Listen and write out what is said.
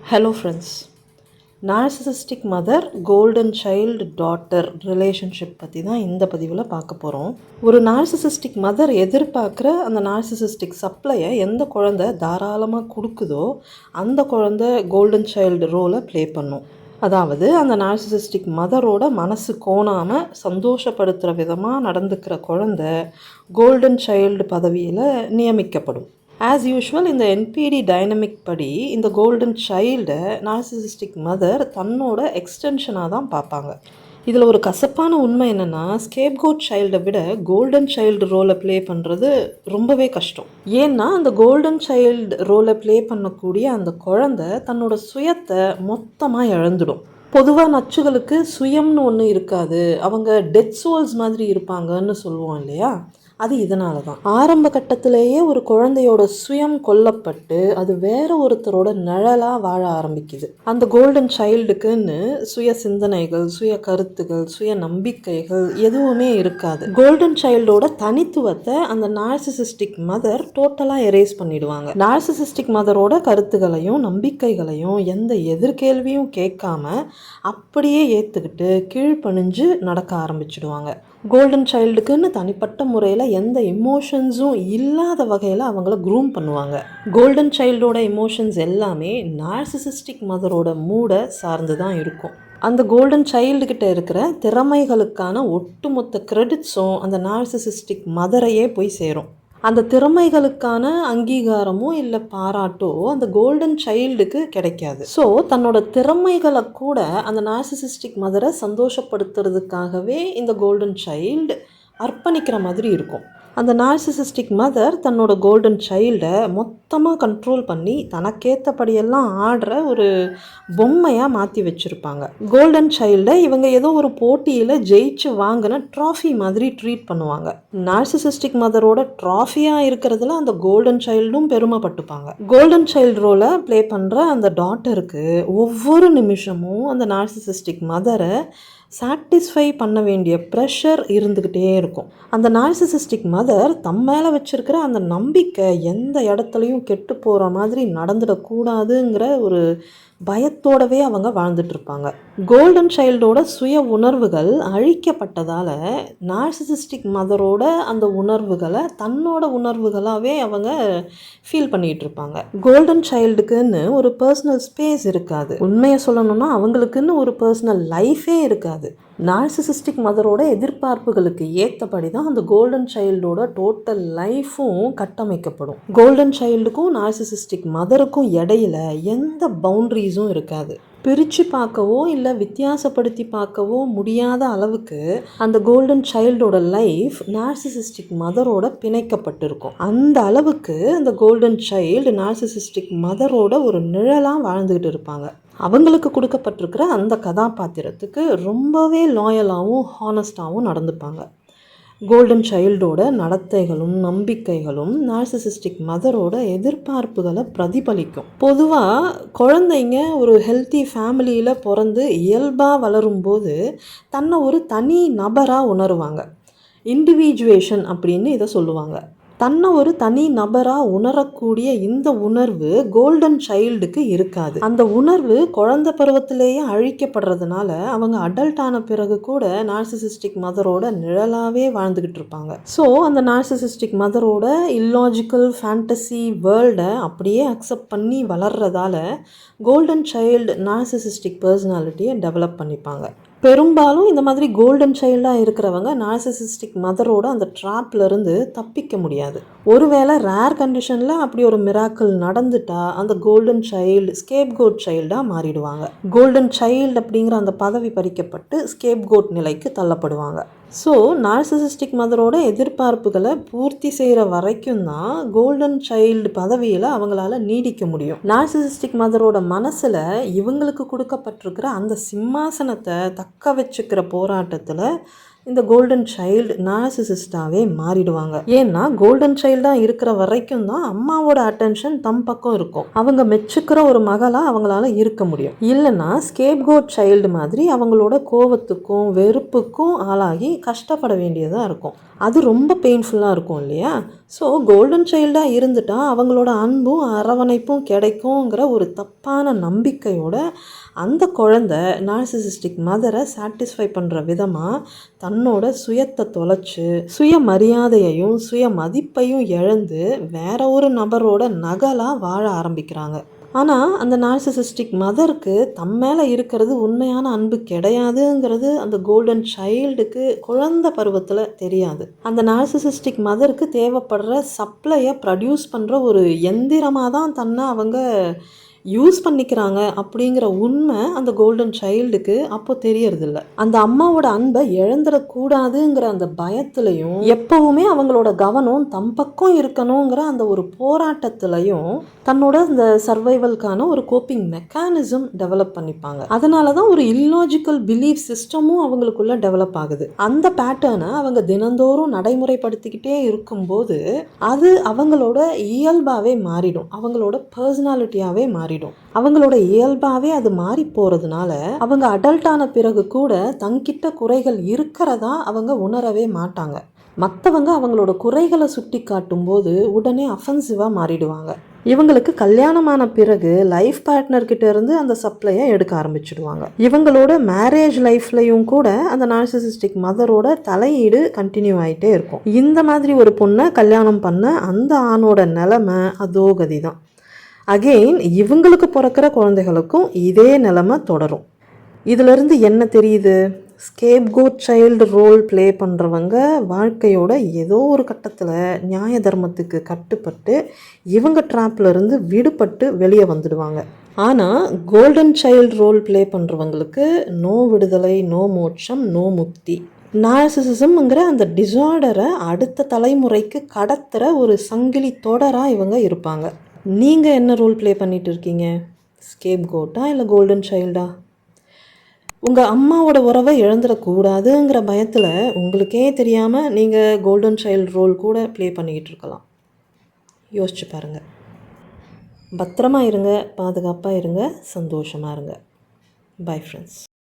Hello friends, narcissistic mother golden child daughter relationship பற்றி தான் இந்த பதிவில் பார்க்க போகிறோம். ஒரு நார்சிசிஸ்டிக் மதர் எதிர்பார்க்குற அந்த நார்சிசிஸ்டிக் சப்ளையை எந்த குழந்தை தாராளமாக கொடுக்குதோ அந்த குழந்தை கோல்டன் சைல்டு ரோலை ப்ளே பண்ணும். அதாவது அந்த நார்சிசிஸ்டிக் மதரோட மனசு கோணாமல் சந்தோஷப்படுத்துகிற விதமாக நடந்துக்கிற குழந்தை கோல்டன் சைல்டு பதவியில் நியமிக்கப்படும். ஆஸ் யூஷுவல் இந்த என்பிடி டைனமிக் படி இந்த கோல்டன் சைல்டை நார்சிசிஸ்டிக் மதர் தன்னோட எக்ஸ்டென்ஷனாக தான் பார்ப்பாங்க. இதில் ஒரு கசப்பான உண்மை என்னென்னா, ஸ்கேப்கோட் சைல்டை விட கோல்டன் சைல்டு ரோலை ப்ளே பண்ணுறது ரொம்பவே கஷ்டம். ஏன்னா அந்த கோல்டன் சைல்டு ரோலை ப்ளே பண்ணக்கூடிய அந்த குழந்தை தன்னோட சுயத்தை மொத்தமாக இழந்துடும். பொதுவாக நச்சுகளுக்கு சுயம்னு ஒன்று இருக்காது, அவங்க டெத் சோல்ஸ் மாதிரி இருப்பாங்கன்னு சொல்லுவோம் இல்லையா? அது இதனால தான் ஆரம்ப கட்டத்திலேயே ஒரு குழந்தையோட சுயம் கொல்லப்பட்டு அது வேற ஒருத்தரோட நிழலாக வாழ ஆரம்பிக்குது. அந்த கோல்டன் சைல்டுக்குன்னு சுய சிந்தனைகள், சுய கருத்துகள், சுய நம்பிக்கைகள் எதுவுமே இருக்காது. கோல்டன் சைல்டோட தனித்துவத்தை அந்த நார்சிசிஸ்டிக் மதர் டோட்டலாக எரேஸ் பண்ணிடுவாங்க. நார்சிசிஸ்டிக் மதரோட கருத்துகளையும் நம்பிக்கைகளையும் எந்த எதிர்கேள்வியும் கேட்காம அப்படியே ஏற்றுக்கிட்டு கீழ்ப்பணிஞ்சு நடக்க ஆரம்பிச்சிடுவாங்க. கோல்டன் சைல்டுக்குன்னு தனிப்பட்ட முறையில் எந்த எமோஷன்ஸும் இல்லாத வகையில் அவங்கள க்ரூம் பண்ணுவாங்க. கோல்டன் சைல்டோட எமோஷன்ஸ் எல்லாமே நார்சிசிஸ்டிக் மதரோட மூடை சார்ந்து தான் இருக்கும். அந்த கோல்டன் சைல்டுக்கிட்ட இருக்கிற திறமைகளுக்கான ஒட்டுமொத்த கிரெடிட்ஸும் அந்த நார்சிசிஸ்டிக் மதரையே போய் சேரும். அந்த திறமைகளுக்கான அங்கீகாரமோ இல்லை பாராட்டோ அந்த கோல்டன் சைல்டுக்கு கிடைக்காது. ஸோ தன்னோட திறமைகளை கூட அந்த நார்சிசிஸ்டிக் மதரை சந்தோஷப்படுத்துறதுக்காகவே இந்த கோல்டன் சைல்டு அர்ப்பணிக்கிற மாதிரி இருக்கும். அந்த நார்சிசிஸ்டிக் மதர் தன்னோட கோல்டன் சைல்டை மொத்தமாக கண்ட்ரோல் பண்ணி தனக்கேற்றபடியெல்லாம் ஆடுற ஒரு பொம்மையாக மாற்றி வச்சுருப்பாங்க. கோல்டன் சைல்டை இவங்க ஏதோ ஒரு போட்டியில் ஜெயிச்சு வாங்கின ட்ராஃபி மாதிரி ட்ரீட் பண்ணுவாங்க. நார்சிசிஸ்டிக் மதரோட ட்ராஃபியாக இருக்கிறதுல அந்த கோல்டன் சைல்டும் பெருமைப்பட்டுப்பாங்க. கோல்டன் சைல்டு ரோலை ப்ளே பண்ணுற அந்த டாட்டருக்கு ஒவ்வொரு நிமிஷமும் அந்த நார்சிசிஸ்டிக் மதரை சாட்டிஸ்ஃபை பண்ண வேண்டிய ப்ரெஷர் இருந்துக்கிட்டே இருக்கும். அந்த நார்சிசிஸ்டிக் மதர் தம் மேலே வச்சுருக்கிற அந்த நம்பிக்கை எந்த இடத்துலையும் கெட்டு போகிற மாதிரி நடந்துடக்கூடாதுங்கிற ஒரு பயத்தோடவே அவங்க வாழ்ந்துட்டுருப்பாங்க. கோல்டன் சைல்டோட சுய உணர்வுகள் அழிக்கப்பட்டதால் நார்சிசிஸ்டிக் மதரோட அந்த உணர்வுகளை தன்னோட உணர்வுகளாகவே அவங்க ஃபீல் பண்ணிகிட்டு இருப்பாங்க. கோல்டன் சைல்டுக்குன்னு ஒரு பர்சனல் ஸ்பேஸ் இருக்காது. உண்மையை சொல்லணும்னா அவங்களுக்குன்னு ஒரு பர்சனல் லைஃபே இருக்காது. நார்சிசிஸ்டிக் மதரோட எதிர்பார்ப்புகளுக்கு ஏற்றபடி தான் அந்த கோல்டன் சைல்டோட டோட்டல் லைஃப்பும் கட்டமைக்கப்படும். கோல்டன் சைல்டுக்கும் நார்சிசிஸ்டிக் மதருக்கும் இடையில எந்த பவுண்ட்ரிஸும் இருக்காது. பிரித்து பார்க்கவோ இல்லை வித்தியாசப்படுத்தி பார்க்கவோ முடியாத அளவுக்கு அந்த கோல்டன் சைல்டோட லைஃப் நார்சிசிஸ்டிக் மதரோட பிணைக்கப்பட்டிருக்கும். அந்த அளவுக்கு அந்த கோல்டன் சைல்டு நார்சிசிஸ்டிக் மதரோட ஒரு நிழலாக வாழ்ந்துக்கிட்டு இருப்பாங்க. அவங்களுக்கு கொடுக்கப்பட்டிருக்கிற அந்த கதாபாத்திரத்துக்கு ரொம்பவே லாயலாகவும் ஹானஸ்டாகவும் நடந்துப்பாங்க. கோல்டன் சைல்டோட நடத்தைகளும் நம்பிக்கைகளும் நார்சிசிஸ்டிக் மதரோட எதிர்பார்ப்புகளை பிரதிபலிக்கும். பொதுவாக குழந்தைங்க ஒரு ஹெல்த்தி ஃபேமிலியில் பிறந்து இயல்பாக வளரும்போது தன்னை ஒரு தனி நபராக உணருவாங்க. இண்டிவிஜுவேஷன் அப்படின்னு இதை சொல்லுவாங்க. தன்னை ஒரு தனி நபராக உணரக்கூடிய இந்த உணர்வு கோல்டன் சைல்டுக்கு இருக்காது. அந்த உணர்வு குழந்தை பருவத்திலேயே அழிக்கப்படுறதுனால அவங்க அடல்ட் ஆன பிறகு கூட நார்சிசிஸ்டிக் மதரோட நிழலாகவே வாழ்ந்துக்கிட்டு இருப்பாங்க. ஸோ அந்த நார்சிசிஸ்டிக் மதரோட இல்லாஜிக்கல் ஃபேண்டசி வேர்ல்டை அப்படியே அக்செப்ட் பண்ணி வளர்றதால கோல்டன் சைல்டு நார்சிசிஸ்டிக் பர்சனாலிட்டியை டெவலப் பண்ணிப்பாங்க. பெரும்பாலும் இந்த மாதிரி கோல்டன் சைல்டாக இருக்கிறவங்க நார்சிசிஸ்டிக் மதரோட அந்த ட்ராப்லேருந்து தப்பிக்க முடியாது. ஒருவேளை ரேர் கண்டிஷனில் அப்படி ஒரு மிராக்கிள் நடந்துட்டா அந்த கோல்டன் சைல்டு ஸ்கேப்கோட் சைல்டாக மாறிடுவாங்க. கோல்டன் சைல்டு அப்படிங்கிற அந்த பதவி பறிக்கப்பட்டு ஸ்கேப்கோட் நிலைக்கு தள்ளப்படுவாங்க. ஸோ நார்சிசிஸ்டிக் மதரோட எதிர்பார்ப்புகளை பூர்த்தி செய்கிற வரைக்கும் தான் கோல்டன் சைல்டு பதவியில் அவங்களால நீடிக்க முடியும். நார்சிசிஸ்டிக் மதரோட மனசில் இவங்களுக்கு கொடுக்கப்பட்டிருக்கிற அந்த சிம்மாசனத்தை தக்க வச்சுக்கிற போராட்டத்தில் இந்த கோல்டன் சைல்டு நார்சிசிஸ்டாகவே மாறிடுவாங்க. ஏன்னா கோல்டன் சைல்டாக இருக்கிற வரைக்கும் தான் அம்மாவோட அட்டென்ஷன் தம் பக்கம் இருக்கும். அவங்க மெச்சுக்கிற ஒரு மகளாக அவங்களால இருக்க முடியும். இல்லைன்னா ஸ்கேப்கோட் சைல்டு மாதிரி அவங்களோட கோவத்துக்கும் வெறுப்புக்கும் ஆளாகி கஷ்டப்பட வேண்டியதாக இருக்கும். அது ரொம்ப பெயின்ஃபுல்லாக இருக்கும் இல்லையா? ஸோ கோல்டன் சைல்டாக இருந்துட்டால் அவங்களோட அன்பும் அரவணைப்பும் கிடைக்குங்கிற ஒரு தப்பான நம்பிக்கையோட அந்த குழந்தை நார்சிசிஸ்டிக் மதரை சாட்டிஸ்ஃபை பண்ணுற விதமாக தன்னோட சுயத்தை தொலைச்சி சுயமரியாதையையும் சுய மதிப்பையும் இழந்து வேற ஒரு நபரோட நகலாக வாழ ஆரம்பிக்கிறாங்க. ஆனால் அந்த நார்சிசிஸ்டிக் மதருக்கு தம் மேலே இருக்கிறது உண்மையான அன்பு கிடையாதுங்கிறது அந்த கோல்டன் சைல்டுக்கு குழந்தை பருவத்தில் தெரியாது. அந்த நார்சிசிஸ்டிக் மதருக்கு தேவைப்படுற சப்ளையை ப்ரொடியூஸ் பண்ணுற ஒரு எந்திரமாக தான் தன்னை அவங்க யூஸ் பண்ணிக்கிறாங்க அப்படிங்கிற உண்மை அந்த கோல்டன் சைல்டுக்கு அப்போ தெரியறதில்ல. அந்த அம்மாவோட அன்பை இழந்துடக்கூடாதுங்கிற அந்த பயத்துலையும் எப்பவுமே அவங்களோட கவனம் தம் பக்கம் இருக்கணுங்கிற அந்த ஒரு போராட்டத்திலையும் தன்னோட இந்த சர்வைவல்கான ஒரு கோப்பிங் மெக்கானிசம் டெவலப் பண்ணிப்பாங்க. அதனால தான் ஒரு இல்லாஜிக்கல் பிலீஃப் சிஸ்டமும் அவங்களுக்குள்ள டெவலப் ஆகுது. அந்த பேட்டர்னை அவங்க தினந்தோறும் நடைமுறைப்படுத்திக்கிட்டே இருக்கும்போது அது அவங்களோட இயல்பாகவே மாறிடும், அவங்களோட பர்சனாலிட்டியாகவே மாறிடும். அவங்களோட இயல்பாகவே அது மாறி போகிறதுனால அவங்க அடல்ட்டான பிறகு கூட தங்கிட்ட குறைகள் இருக்கிறதா அவங்க உணரவே மாட்டாங்க. மற்றவங்க அவங்களோட குறைகளை சுட்டி காட்டும் போது உடனே அஃபென்சிவாக மாறிடுவாங்க. இவங்களுக்கு கல்யாணமான பிறகு லைஃப் பார்ட்னர்கிட்ட இருந்து அந்த சப்ளையை எடுக்க ஆரம்பிச்சிடுவாங்க. இவங்களோட மேரேஜ் லைஃப்லையும் கூட அந்த நார்சிசிஸ்டிக் மதரோட தலையீடு கண்டினியூ ஆகிட்டே இருக்கும். இந்த மாதிரி ஒரு பொண்ணை கல்யாணம் பண்ண அந்த ஆணோட நிலைமை அதோ கதி தான். அகெயின் இவங்களுக்கு பிறக்கிற குழந்தைகளுக்கும் இதே நிலைமை தொடரும். இதிலிருந்து என்ன தெரியுது? ஸ்கேப்கோட் சைல்டு ரோல் ப்ளே பண்ணுறவங்க வாழ்க்கையோட ஏதோ ஒரு கட்டத்தில் நியாய தர்மத்துக்கு கட்டுப்பட்டு இவங்க ட்ராப்லேருந்து விடுபட்டு வெளியே வந்துடுவாங்க. ஆனால் கோல்டன் சைல்டு ரோல் ப்ளே பண்ணுறவங்களுக்கு நோ விடுதலை, நோ மோட்சம், நோ முக்தி. நார்சிசிசம்ங்கிற அந்த டிஸார்டரை அடுத்த தலைமுறைக்கு கடத்துகிற ஒரு சங்கிலி தொடராக இவங்க இருப்பாங்க. நீங்கள் என்ன ரோல் ப்ளே பண்ணிகிட்டு இருக்கீங்க? ஸ்கேப்கோட்டா இல்லை கோல்டன் சைல்டா? உங்கள் அம்மாவோட உறவை இழந்துடக்கூடாதுங்கிற பயத்தில் உங்களுக்கே தெரியாமல் நீங்கள் கோல்டன் சைல்டு ரோல் கூட ப்ளே பண்ணிக்கிட்டு இருக்கலாம். யோசிச்சு பாருங்கள். பத்திரமா இருங்க, பாதுகாப்பாக இருங்க, சந்தோஷமாக இருங்க. Bye friends.